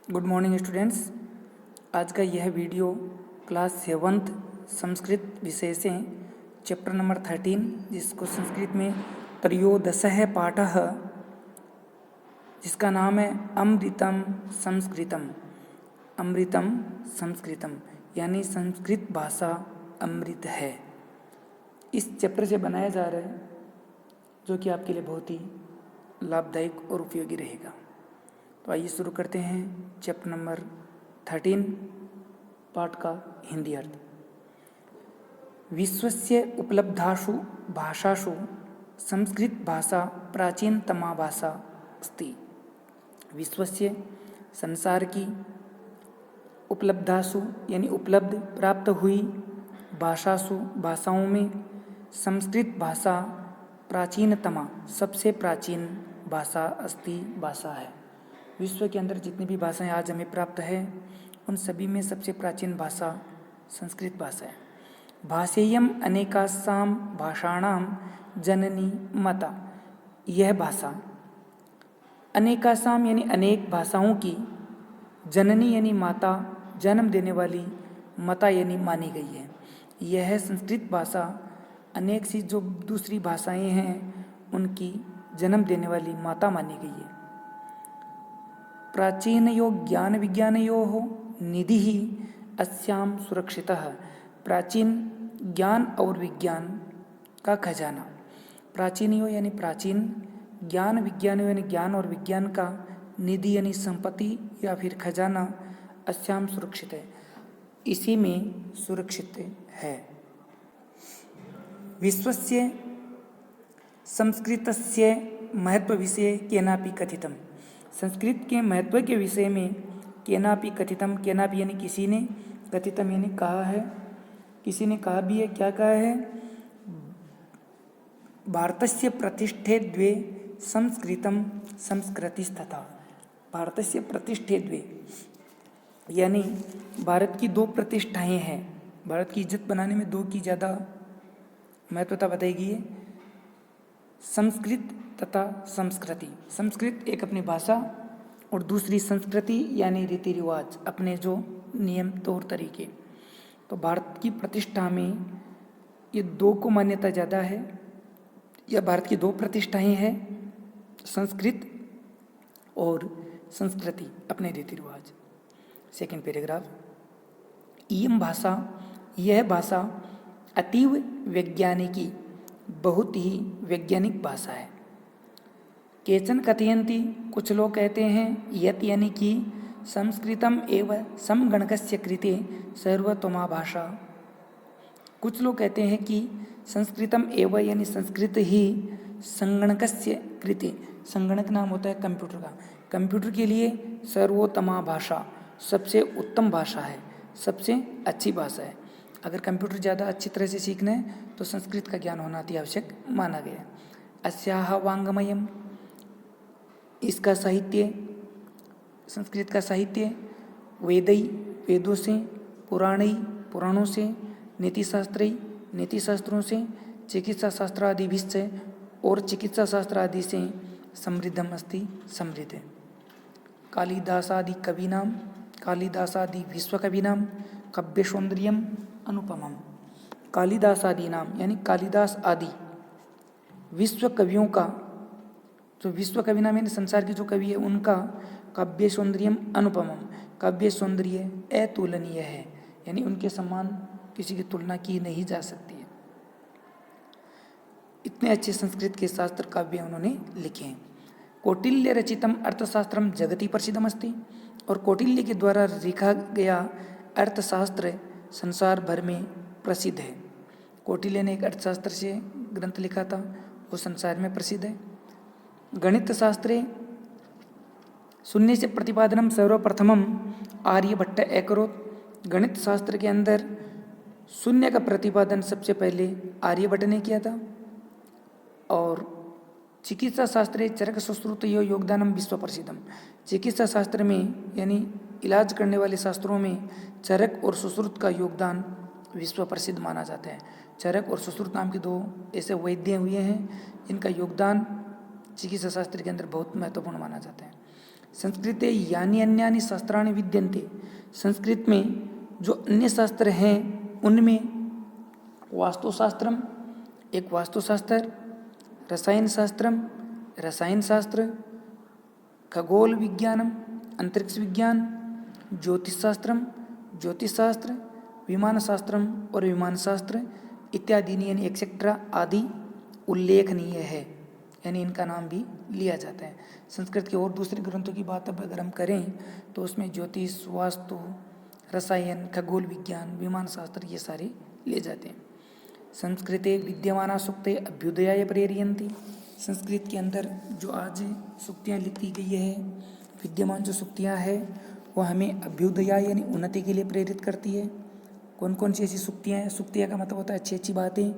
Good morning students. आज का यह वीडियो क्लास 7th संस्कृत विषय से चैप्टर नंबर 13 जिसको संस्कृत में त्रयोदशः पाठः जिसका नाम है अमृतम संस्कृतम। अमृतम संस्कृतम यानी संस्कृत भाषा अमृत है। इस चैप्टर से बनाया जा रहा है जो कि आपके लिए बहुत ही लाभदायक और उपयोगी रहेगा। तो आइए शुरू करते हैं चैप्टर नंबर 13 पाठ का हिंदी अर्थ। विश्वस्य उपलब्धासु भाषासु संस्कृत भाषा प्राचीनतमा भाषा अस्ति। विश्वस्य संसार की उपलब्धासु यानी उपलब्ध प्राप्त हुई भाषासु भाषाओं में संस्कृत भाषा प्राचीनतमा सबसे प्राचीन भाषा अस्ति भाषा है। विश्व के अंदर जितनी भी भाषाएं आज हमें प्राप्त है उन सभी में सबसे प्राचीन भाषा संस्कृत भाषा है। भाषेयम अनेकासाम भाषाणाम जननी माता। यह भाषा अनेकासाम यानी अनेक भाषाओं की, जननी यानी माता, जन्म देने वाली, माता यानी मानी गई है। यह संस्कृत भाषा अनेक सी जो दूसरी भाषाएं हैं उनकी जन्म देने वाली माता मानी गई है। प्राचीनयो ज्ञान विज्ञानयोः निधिः अस्याम सुरक्षितः। प्राचीन ज्ञान और विज्ञान का खजाना, प्राचीनयो यानी प्राचीन, ज्ञान विज्ञान यानी ज्ञान और विज्ञान का, निधि यानी संपत्ति या फिर खजाना, अस्याम सुरक्षित है, इसी में सुरक्षित है। विश्वस्य संस्कृतस्य महत्व विषये केनापि कथितम। संस्कृत के महत्व के विषय में केनापि कथितम, केनापि यानी किसी ने, कथितम यानी कहा है, किसी ने कहा भी है। क्या कहा है? भारतस्य प्रतिष्ठे द्वे संस्कृतम संस्कृतिस्तथा। भारतस्य प्रतिष्ठे द्वे यानी भारत की दो प्रतिष्ठाएं हैं। भारत की इज्जत बनाने में दो की ज़्यादा महत्वता बताई गई है, संस्कृत तथा संस्कृति। संस्कृत एक अपनी भाषा और दूसरी संस्कृति यानी रीति रिवाज, अपने जो नियम तौर तरीके। तो भारत की प्रतिष्ठा में ये दो को मान्यता ज़्यादा है, या भारत की दो प्रतिष्ठाएं हैं, संस्कृत और संस्कृति, अपने रीति रिवाज। Second paragraph. इयं भाषा, यह भाषा अतीव वैज्ञानिकी, बहुत ही वैज्ञानिक भाषा है। केचन कथयन्ति, कुछ लोग कहते हैं, यत यानी कि संस्कृतम एव समगणकस्य कृते सर्वोत्तमा भाषा। कुछ लोग कहते हैं कि संस्कृतम एव यानी संस्कृत ही संगणकस्य कृते, संगणक नाम होता है कंप्यूटर का, कंप्यूटर के लिए सर्वोत्तमा भाषा, सबसे उत्तम भाषा है, सबसे अच्छी भाषा है। अगर कंप्यूटर ज़्यादा अच्छी तरह से सीखना है तो संस्कृत का ज्ञान होना अति आवश्यक माना गया। अस्याह वांगमयम, इसका साहित्य, संस्कृत का साहित्य, वेदई वेदों से, पुराणई पुराणों से, नीतिशास्त्रई नीति शास्त्रों से, चिकित्सा शास्त्र आदि भी से और चिकित्सा शास्त्र आदि से समृद्धम अस्ति, समृद्ध है। कालिदासादि कवीनाम, कालिदासादि विश्वकवीनाम काव्य सौंदर्यम अनुपमम। कालिदास आदि नाम यानी कालिदास आदि विश्व कवियों का, जो विश्व कवि नाम यानी संसार के जो कवि है उनका काव्य सौंदर्यम अनुपमम, काव्य सौंदर्य अतुलनीय है, यानी उनके समान किसी की तुलना की नहीं जा सकती है। इतने अच्छे संस्कृत के शास्त्र काव्य उन्होंने लिखे हैं। कौटिल्य रचितम अर्थशास्त्रम जगति प्रसिद्धमस्ति। और कौटिल्य के द्वारा लिखा गया अर्थशास्त्र संसार भर में प्रसिद्ध है। कौटिल्य ने एक अर्थशास्त्र से ग्रंथ लिखा था, वो संसार में प्रसिद्ध है। गणित शास्त्रे शून्य से प्रतिपादनम सर्वप्रथमम आर्यभट्ट अकरोत्। गणित शास्त्र के अंदर शून्य का प्रतिपादन सबसे पहले आर्यभट्ट ने किया था। और चिकित्सा शास्त्रे चरक सुश्रुतयो योगदानम विश्व प्रसिद्धम। चिकित्सा शास्त्र में यानी इलाज करने वाले शास्त्रों में चरक और सुश्रुत का योगदान विश्व प्रसिद्ध माना जाता है। चरक और सुश्रुत नाम के दो ऐसे वैद्य हुए हैं जिनका योगदान चिकित्सा शास्त्र के अंदर बहुत महत्वपूर्ण माना जाता है। संस्कृते यानि अन्यानि शास्त्राणि विद्यन्ते। संस्कृत में जो अन्य शास्त्र हैं उनमें वास्तुशास्त्रम एक वास्तुशास्त्र, रसायन शास्त्रम रसायन शास्त्र, खगोल विज्ञानम अंतरिक्ष विज्ञान, ज्योतिष शास्त्रम ज्योतिष शास्त्र, विमान शास्त्रम और विमान शास्त्र इत्यादि यानी एक्सेट्रा आदि उल्लेखनीय है, यानी इनका नाम भी लिया जाता है। संस्कृत के और दूसरे ग्रंथों की बात अब अगर हम करें तो उसमें ज्योतिष, वास्तु, रसायन, खगोल विज्ञान, विमान शास्त्र ये सारे ले जाते हैं। संस्कृते विद्यमाना सूक्ते अभ्युदयाय प्रेरयन्ति। संस्कृत के अंदर जो आज सूक्तियाँ लिखी गई है, विद्यमान जो सूक्तियाँ हैं वो हमें अभ्युदयाय यानी उन्नति के लिए प्रेरित करती है। कौन कौन सी ऐसी सूक्तियाँ हैं? सूक्तियाँ का मतलब होता है अच्छी अच्छी बातें,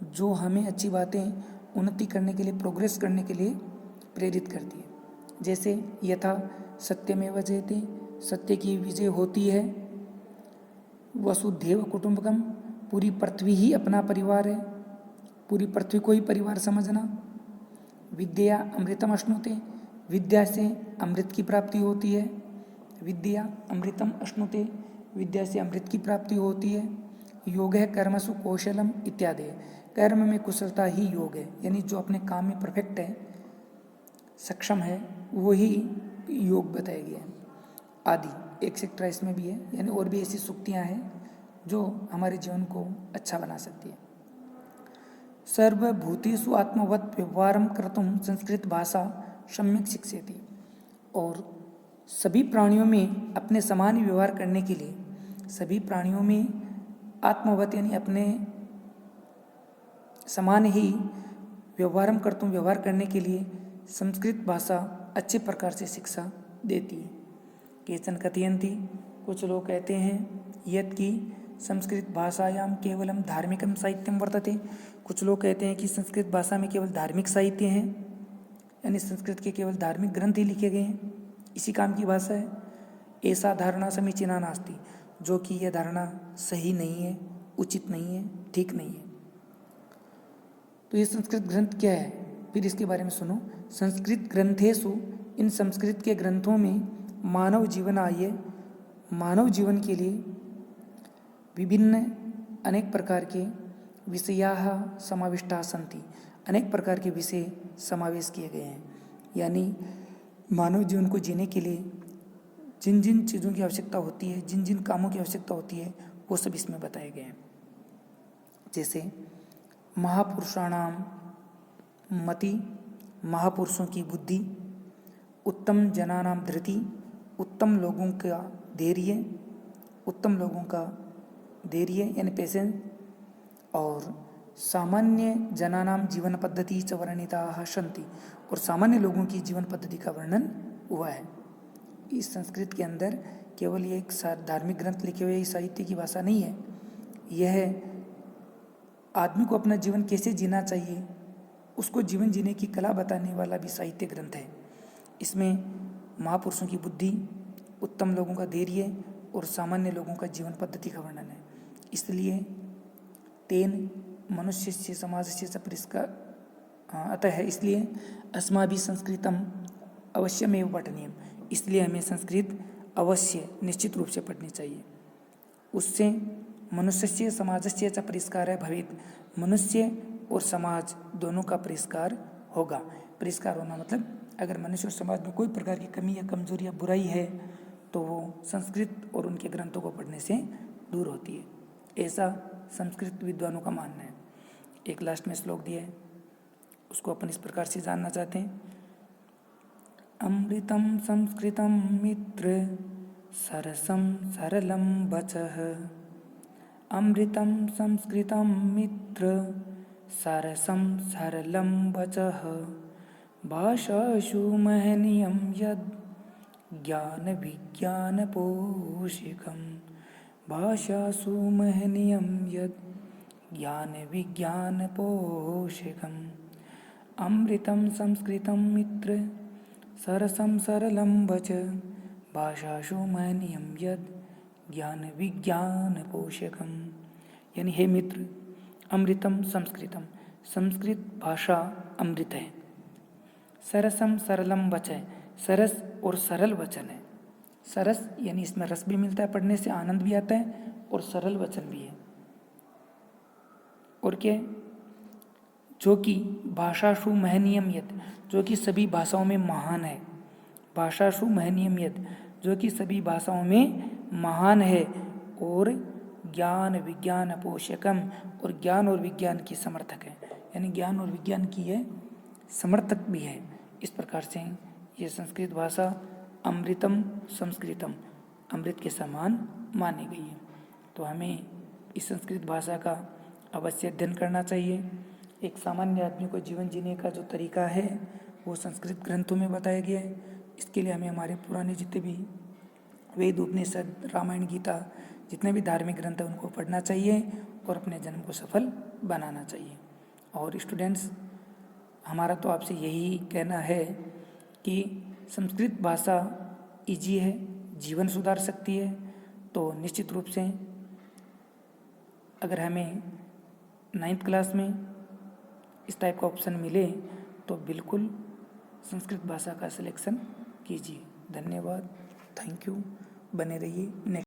जो हमें अच्छी बातें उन्नति करने के लिए, प्रोग्रेस करने के लिए प्रेरित करती है। जैसे यथा सत्यमेव जयते, सत्य की विजय होती है। वसुधैव कुटुंबकम, पूरी पृथ्वी ही अपना परिवार है, पूरी पृथ्वी को ही परिवार समझना। विद्या अमृतम अश्नुते, विद्या से अमृत की प्राप्ति होती है। विद्या अमृतम अश्नुते, विद्या से अमृत की प्राप्ति होती है। योग है कर्मसु कौशलम इत्यादि, कर्म में कुशलता ही योग है, यानी जो अपने काम में परफेक्ट है, सक्षम है, वो ही योग बताया गया है। आदि एक्सेट्रा इसमें भी है, यानी और भी ऐसी सूक्तियाँ हैं जो हमारे जीवन को अच्छा बना सकती है। सर्वभूतेषु आत्मवत् व्यवहारं कर्तुं संस्कृत भाषा सम्यक शिक्षयति। और सभी प्राणियों में अपने समान व्यवहार करने के लिए, सभी प्राणियों में आत्मवत यानी अपने समान ही व्यवहारम कर्तुं व्यवहार करने के लिए संस्कृत भाषा अच्छे प्रकार से शिक्षा देती है। केचन कथयन्ति, कुछ लोग कहते हैं, यत् कि संस्कृत भाषायां केवलम धार्मिकम साहित्यम वर्तते। कुछ लोग कहते हैं कि संस्कृत भाषा में केवल धार्मिक साहित्य हैं, यानी संस्कृत के केवल धार्मिक ग्रंथ ही लिखे गए हैं, इसी काम की भाषा है। ऐसा धारणा समीचीना नास्ति, जो कि यह धारणा सही नहीं है, उचित नहीं है, ठीक नहीं है। तो ये संस्कृत ग्रंथ क्या है, फिर इसके बारे में सुनो। संस्कृत ग्रंथेषु, इन संस्कृत के ग्रंथों में मानव जीवन आय, मानव जीवन के लिए विभिन्न अनेक प्रकार के विषयाः समाविष्टाः सन्ति, अनेक प्रकार के विषय समावेश किए गए हैं। यानी मानव जीवन को जीने के लिए जिन जिन चीज़ों की आवश्यकता होती है, जिन जिन कामों की आवश्यकता होती है, वो सब इसमें बताए गए हैं। जैसे महापुरुषाणाम मति, महापुरुषों की बुद्धि, उत्तम जनानाम धृति, उत्तम लोगों का धैर्य, उत्तम लोगों का धैर्य यानी पेशेंस, और सामान्य जनानाम जीवन पद्धति च वर्णिताः सन्ति, और सामान्य लोगों की जीवन पद्धति का वर्णन हुआ है। इस संस्कृत के अंदर केवल ये एक धार्मिक ग्रंथ लिखे हुए साहित्य की भाषा नहीं है, यह आदमी को अपना जीवन कैसे जीना चाहिए, उसको जीवन जीने की कला बताने वाला भी साहित्य ग्रंथ है। इसमें महापुरुषों की बुद्धि, उत्तम लोगों का धैर्य और सामान्य लोगों का जीवन पद्धति का वर्णन है। इसलिए तेन मनुष्यस्य समाजस्य च परिष्कार, अतः इसलिए अस्माभिः संस्कृतम अवश्यमेव पठनीयम, इसलिए हमें संस्कृत अवश्य निश्चित रूप से पढ़नी चाहिए। उससे मनुष्यस्य समाजस्य च परिष्कारः भवेत्, मनुष्य और समाज दोनों का परिष्कार होगा। परिष्कार होना मतलब अगर मनुष्य और समाज में कोई प्रकार की कमी या कमजोरी या बुराई है तो वो संस्कृत और उनके ग्रंथों को पढ़ने से दूर होती है, ऐसा संस्कृत विद्वानों का मानना है। एक लास्ट में श्लोक दिया है, उसको अपन इस प्रकार से जानना चाहते हैं। अमृतम संस्कृतम मित्र सरसम सरलम वचः, अमृतम संस्कृतम मित्र सरसम सरलम वचः, भाषासु महनीयं यद् ज्ञान विज्ञान पोषिकम्, भाषासु महनीयं यद् ज्ञान विज्ञान पोषिकम्, अमृतं संस्कृतं मित्र सरसं सरलं वच, भाषासु महनीयं यद् ज्ञान विज्ञान पोषकम। यानी हे मित्र, अमृतम संस्कृतम, संस्कृत भाषा अमृत है। सरसम सरलम वच है, सरस और सरल वचन है। सरस यानी इसमें रस भी मिलता है, पढ़ने से आनंद भी आता है, और सरल वचन भी है। और क्या है? जो कि भाषासु महनीयम यत्, जो कि सभी भाषाओं में महान है। भाषासु महनीयम यत्, जो कि सभी भाषाओं में महान है। और ज्ञान विज्ञान पोषकम, और ज्ञान और विज्ञान की समर्थक है, यानी ज्ञान और विज्ञान की यह समर्थक भी है। इस प्रकार से ये संस्कृत भाषा अमृतम संस्कृतम, अमृत के समान मानी गई है। तो हमें इस संस्कृत भाषा का अवश्य अध्ययन करना चाहिए। एक सामान्य आदमी को जीवन जीने का जो तरीका है वो संस्कृत ग्रंथों में बताया गया है। इसके लिए हमें हमारे पुराने जितने भी वेद, उपनिषद, रामायण, गीता, जितने भी धार्मिक ग्रंथ हैं उनको पढ़ना चाहिए और अपने जन्म को सफल बनाना चाहिए। और स्टूडेंट्स, हमारा तो आपसे यही कहना है कि संस्कृत भाषा इजी है, जीवन सुधार सकती है। तो निश्चित रूप से अगर हमें 9th क्लास में इस टाइप का ऑप्शन मिले तो बिल्कुल संस्कृत भाषा का सिलेक्शन कीजिए। धन्यवाद, थैंक यू, बने रहिए नेक्स्ट